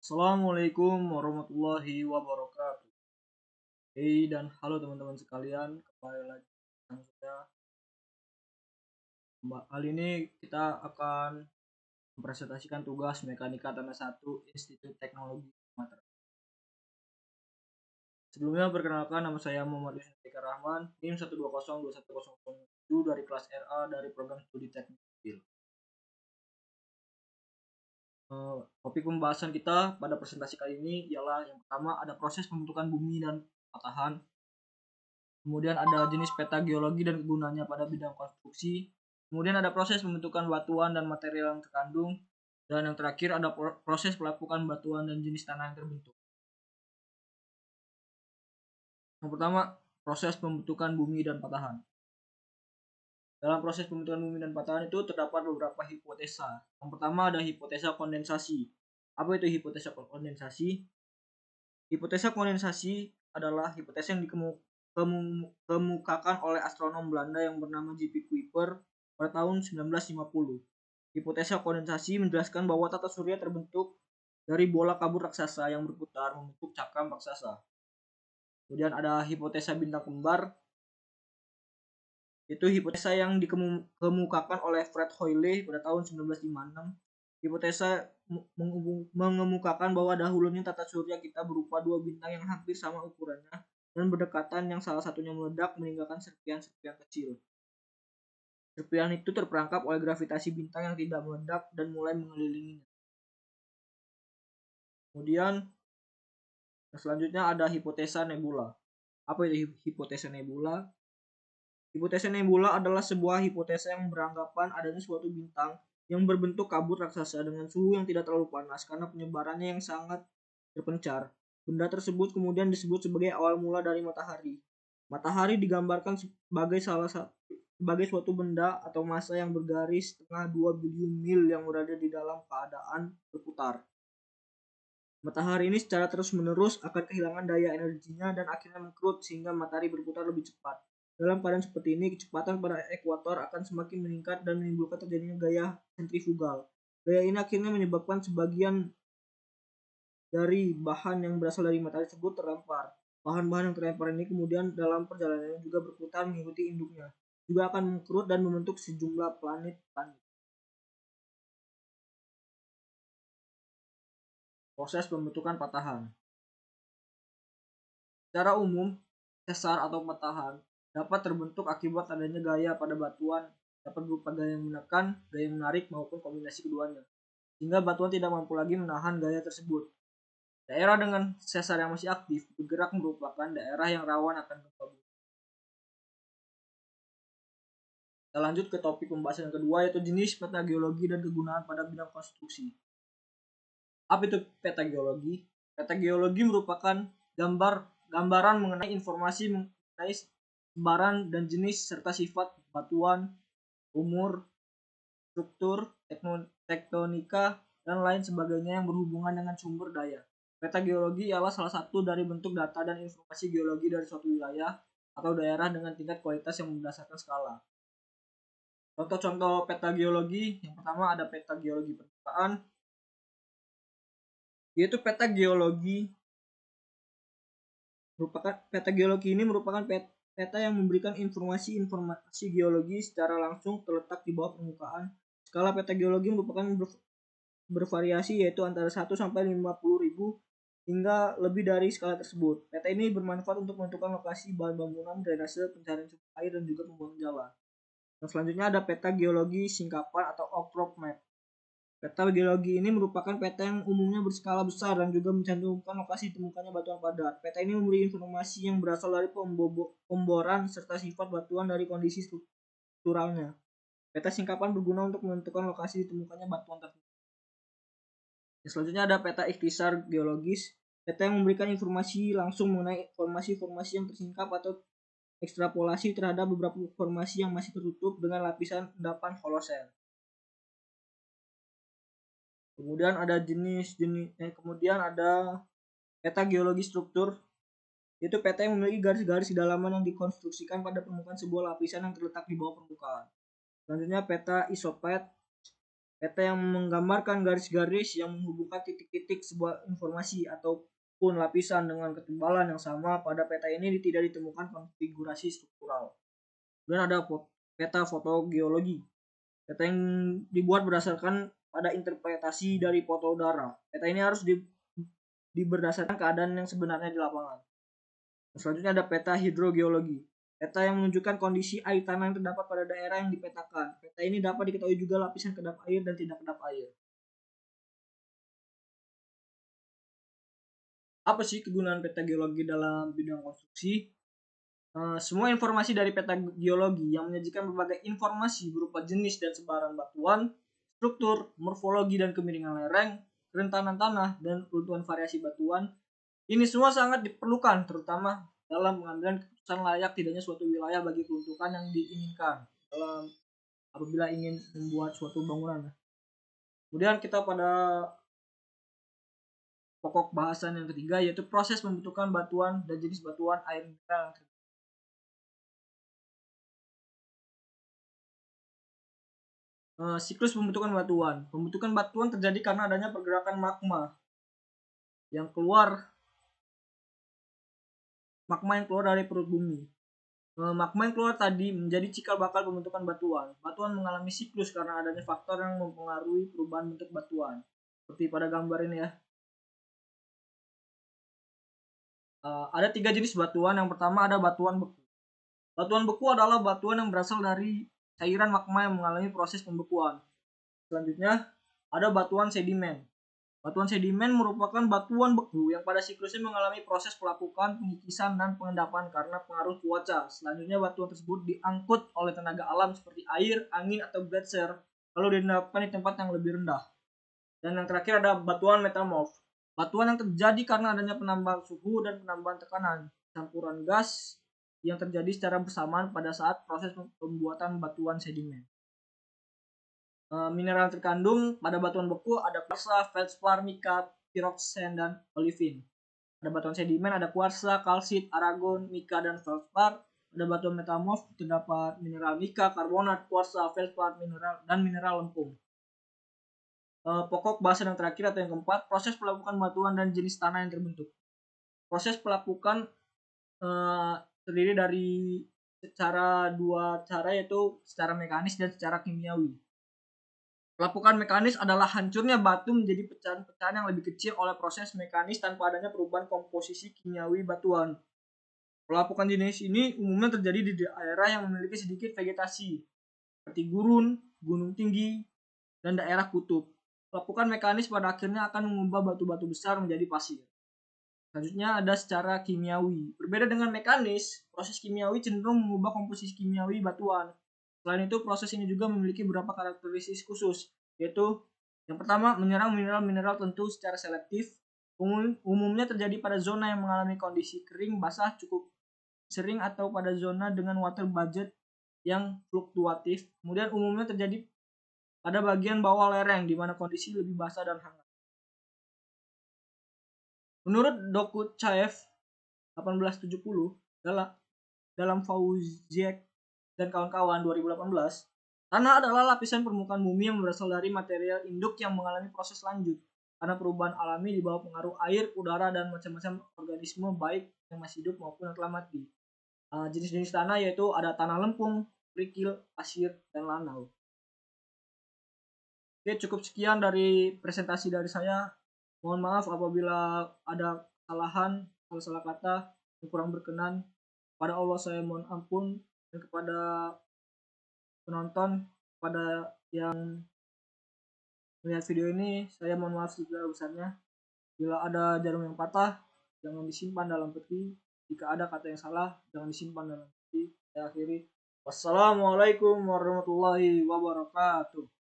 Assalamualaikum warahmatullahi wabarakatuh. Hey dan halo teman-teman sekalian, kembali lagi dengan saya. Kali ini kita akan mempresentasikan tugas Mekanika Tanah 1 Institut Teknologi Sumatera. Sebelumnya perkenalkan, nama saya Muhammad Yusuf Rahman, NIM 1202107 dari kelas RA dari program studi teknik sipil. Topik pembahasan kita pada presentasi kali ini ialah yang pertama ada proses pembentukan bumi dan patahan. Kemudian ada jenis peta geologi dan kegunaannya pada bidang konstruksi. Kemudian ada proses pembentukan batuan dan material yang terkandung. Dan yang terakhir ada proses pelapukan batuan dan jenis tanah yang terbentuk. Yang pertama, proses pembentukan bumi dan patahan. Dalam proses pembentukan bumi dan patahan itu terdapat beberapa hipotesa. Yang pertama ada hipotesa kondensasi. Apa itu hipotesa kondensasi? Hipotesa kondensasi adalah hipotesa yang dikemukakan oleh astronom Belanda yang bernama J.P. Kuiper pada tahun 1950. Hipotesa kondensasi menjelaskan bahwa tata surya terbentuk dari bola kabut raksasa yang berputar membentuk cakram raksasa. Kemudian ada hipotesa bintang kembar. Itu hipotesa yang dikemukakan oleh Fred Hoyle pada tahun 1956. Hipotesa mengemukakan bahwa dahulunya tata surya kita berupa dua bintang yang hampir sama ukurannya dan berdekatan, yang salah satunya meledak meninggalkan serpihan-serpihan kecil. Serpihan itu terperangkap oleh gravitasi bintang yang tidak meledak dan mulai mengelilinginya. Kemudian selanjutnya ada hipotesa nebula. Apa itu hipotesa nebula? Hipotesa nebula adalah sebuah hipotesa yang beranggapan adanya suatu bintang yang berbentuk kabut raksasa dengan suhu yang tidak terlalu panas karena penyebarannya yang sangat terpencar. Benda tersebut kemudian disebut sebagai awal mula dari matahari. Matahari digambarkan sebagai suatu benda atau massa yang bergaris setengah 2 bilion mil yang berada di dalam keadaan berputar. Matahari ini secara terus-menerus akan kehilangan daya energinya dan akhirnya mengkerut sehingga matahari berputar lebih cepat. Dalam keadaan seperti ini, kecepatan pada ekuator akan semakin meningkat dan menimbulkan terjadinya gaya sentrifugal. Gaya ini akhirnya menyebabkan sebagian dari bahan yang berasal dari matahari tersebut terlempar. Bahan-bahan yang terlempar ini kemudian dalam perjalanannya juga berputar mengikuti induknya, juga akan mengkerut dan membentuk sejumlah planet-planet. Proses pembentukan patahan. Secara umum, sesar atau patahan dapat terbentuk akibat adanya gaya pada batuan, dapat berupa gaya yang menekan, gaya yang menarik, maupun kombinasi keduanya, sehingga batuan tidak mampu lagi menahan gaya tersebut. Daerah dengan sesar yang masih aktif bergerak merupakan daerah yang rawan akan gempa bumi. Kita lanjut ke topik pembahasan yang kedua, yaitu jenis peta geologi dan kegunaan pada bidang konstruksi. Apa itu peta geologi? Peta geologi merupakan gambaran mengenai informasi mengenai sebaran dan jenis serta sifat batuan, umur, struktur, tektonika, dan lain sebagainya yang berhubungan dengan sumber daya. Peta geologi ialah salah satu dari bentuk data dan informasi geologi dari suatu wilayah atau daerah dengan tingkat kualitas yang berdasarkan skala. Contoh-contoh peta geologi, yang pertama ada peta geologi permukaan, yaitu peta geologi ini merupakan peta yang memberikan informasi geologi secara langsung terletak di bawah permukaan. Skala peta geologi merupakan bervariasi, yaitu antara 1 sampai 50.000 hingga lebih dari skala tersebut. Peta ini bermanfaat untuk menentukan lokasi bahan bangunan, drainase, pencarian sumber air, dan juga pembangunan jalan. Dan selanjutnya ada peta geologi singkapan atau outcrop map. Peta geologi ini merupakan peta yang umumnya berskala besar dan juga mencantumkan lokasi ditemukannya batuan padat. Peta ini memberi informasi yang berasal dari pemboran serta sifat batuan dari kondisi strukturalnya. Peta singkapan berguna untuk menentukan lokasi ditemukannya batuan tersebut. Selanjutnya ada peta ikhtisar geologis. Peta yang memberikan informasi langsung mengenai formasi-formasi yang tersingkap atau ekstrapolasi terhadap beberapa formasi yang masih tertutup dengan lapisan endapan holosen. Kemudian ada peta geologi struktur, yaitu peta yang memiliki garis-garis kedalaman yang dikonstruksikan pada permukaan sebuah lapisan yang terletak di bawah permukaan. Selanjutnya peta isopet. Peta yang menggambarkan garis-garis yang menghubungkan titik-titik sebuah informasi ataupun lapisan dengan ketebalan yang sama. Pada peta ini tidak ditemukan konfigurasi struktural. Kemudian ada peta fotogeologi. Peta yang dibuat berdasarkan pada interpretasi dari foto udara. Peta ini harus berdasarkan keadaan yang sebenarnya di lapangan. Selanjutnya ada peta hidrogeologi. Peta yang menunjukkan kondisi air tanah yang terdapat pada daerah yang dipetakan. Peta ini dapat diketahui juga lapisan kedap air dan tidak kedap air. Apa sih kegunaan peta geologi dalam bidang konstruksi? Semua informasi dari peta geologi yang menyajikan berbagai informasi berupa jenis dan sebaran batuan, struktur, morfologi dan kemiringan lereng, kerentanan tanah, dan runtuhan variasi batuan. Ini semua sangat diperlukan, terutama dalam pengambilan keputusan layak tidaknya suatu wilayah bagi peruntukan yang diinginkan dalam apabila ingin membuat suatu bangunan. Kemudian kita pada pokok bahasan yang ketiga, yaitu proses pembentukan batuan dan jenis batuan air mineral. Siklus pembentukan batuan. Pembentukan batuan terjadi karena adanya pergerakan magma yang keluar dari perut bumi. Magma yang keluar tadi menjadi cikal bakal pembentukan batuan. Batuan mengalami siklus karena adanya faktor yang mempengaruhi perubahan bentuk batuan. Seperti pada gambar ini ya. Ada 3 jenis batuan. Yang pertama ada batuan beku. Batuan beku adalah batuan yang berasal dari cairan magma yang mengalami proses pembekuan. Selanjutnya ada batuan sedimen. Batuan sedimen merupakan batuan beku yang pada siklusnya mengalami proses pelapukan, pengikisan, dan pengendapan karena pengaruh cuaca. Selanjutnya batuan tersebut diangkut oleh tenaga alam seperti air, angin, atau gletser, lalu diendapkan di tempat yang lebih rendah. Dan yang terakhir ada batuan metamorf. Batuan yang terjadi karena adanya penambahan suhu dan penambahan tekanan, campuran gas yang terjadi secara bersamaan pada saat proses pembuatan batuan sedimen. Mineral terkandung pada batuan beku ada kuarsa, feldspar, mika, pyroxene, dan olivin. Pada batuan sedimen ada kuarsa, kalsit, aragon, mika, dan feldspar. Pada batuan metamorf terdapat mineral mika, karbonat, kuarsa, feldspar, dan mineral lempung. Pokok bahasan yang terakhir atau yang keempat, proses pelapukan batuan dan jenis tanah yang terbentuk. Proses pelapukan terdiri dari dua cara, yaitu secara mekanis dan secara kimiawi. Pelapukan mekanis adalah hancurnya batu menjadi pecahan-pecahan yang lebih kecil oleh proses mekanis tanpa adanya perubahan komposisi kimiawi batuan. Pelapukan jenis ini umumnya terjadi di daerah yang memiliki sedikit vegetasi, seperti gurun, gunung tinggi, dan daerah kutub. Pelapukan mekanis pada akhirnya akan mengubah batu-batu besar menjadi pasir. Selanjutnya ada secara kimiawi. Berbeda dengan mekanis, proses kimiawi cenderung mengubah komposisi kimiawi batuan. Selain itu, proses ini juga memiliki beberapa karakteristik khusus, yaitu yang pertama, menyerang mineral-mineral tertentu secara selektif. Umumnya terjadi pada zona yang mengalami kondisi kering, basah, cukup sering, atau pada zona dengan water budget yang fluktuatif. Kemudian umumnya terjadi pada bagian bawah lereng, di mana kondisi lebih basah dan hangat. Menurut Dokuchaev 1870 dalam Fauziek dan kawan-kawan 2018, tanah adalah lapisan permukaan bumi yang berasal dari material induk yang mengalami proses lanjut karena perubahan alami di bawah pengaruh air, udara, dan macam-macam organisme baik yang masih hidup maupun yang telah mati. Jenis-jenis tanah yaitu ada tanah lempung, kerikil, pasir, dan lanau. Oke, cukup sekian dari presentasi dari saya. Mohon maaf apabila ada kesalahan, salah kata yang kurang berkenan. Pada Allah saya mohon ampun, dan kepada penonton, pada yang melihat video ini, saya mohon maaf sebesar-besarnya. Bila ada jarum yang patah, jangan disimpan dalam peti. Jika ada kata yang salah, jangan disimpan dalam peti. Saya akhiri. Wassalamualaikum warahmatullahi wabarakatuh.